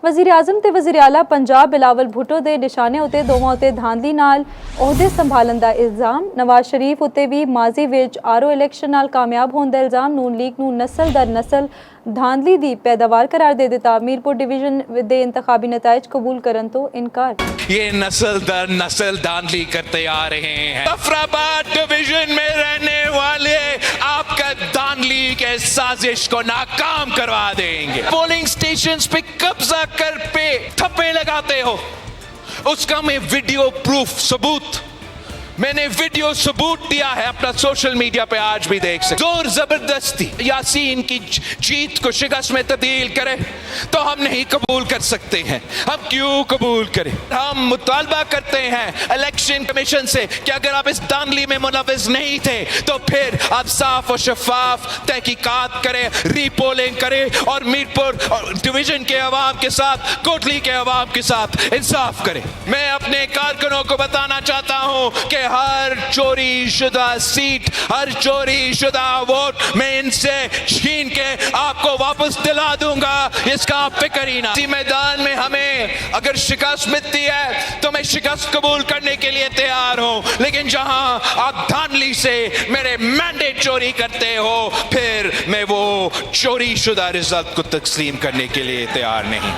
ਵਜ਼ੀਰ ਆਜ਼ਮ ਤੇ ਵਜ਼ੀਰ ਆਲਾ ਪੰਜਾਬ ਬਿਲਾਵਲ ਭੁੱਟੋ ਦੇ ਨਿਸ਼ਾਨੇ ਉਤੇ ਦੋਵਾਂ ਉਤੇ ਧਾਂਦਲੀ ਨਾਲ ਅਹੁਦੇ ਸੰਭਾਲਣ ਦਾ ਇਲਜ਼ਾਮ। ਨਵਾਜ਼ ਸ਼ਰੀਫ ਉਤੇ ਵੀ ਮਾਜ਼ੀ ਵਿੱਚ ਆਰਓ ਇਲੈਕਸ਼ਨ ਨਾਲ ਕਾਮਯਾਬ ਹੋਣ ਦਾ ਇਲਜ਼ਾਮ। ਨੂਨ ਲੀਗ ਨੂੰ ਨਸਲ ਦਰ ਨਸਲ धांधली दी पैदावार करार दे देता। मीरपुर डिवीजन दे इंतखाबी नताइज कबूल करन तो इनकार। ये नस्ल दर नस्ल धांधली करते आ रहे हैं। जफराबाद डिवीजन में रहने वाले आपका धांधली के साजिश को नाकाम करवा देंगे। पोलिंग स्टेशंस पे कब्जा कर पे ठप्पे लगाते हो, उसका मैं वीडियो प्रूफ सबूत मैंने वीडियो सबूत दिया है, अपना सोशल मीडिया पे आज भी देख सकते। जोर जबरदस्ती यासीन की जीत को शिकस्त में तब्दील करे तो हम नहीं कबूल कर सकते हैं। हम क्यों कबूल करें? हम मुतालबा करते हैं इलेक्शन कमीशन से कि अगर आप इस धांधली में मुलविस नहीं थे तो फिर आप साफ और शफाफ तहकीकात करें, रीपोलिंग करें और मीरपुर डिवीजन के अवाम के साथ, कोटली के अवाम के साथ इंसाफ करें। मैं अपने कारकुनों को बताना चाहता हूं कि हर चोरी शुदा सीट, हर चोरी शुदा वोट मैं इनसे छीन के आपको वापस दिला दूंगा, इसका आप फिक्र ही ना। इसी मैदान में हमें अगर शिकस्त मिलती है तो मैं शिकस्त कबूल करने के लिए तैयार हूं, लेकिन जहां आप धांधली से मेरे मैंडेट चोरी करते हो फिर मैं वो चोरी शुदा रिजल्ट को तस्लीम करने के लिए तैयार नहीं।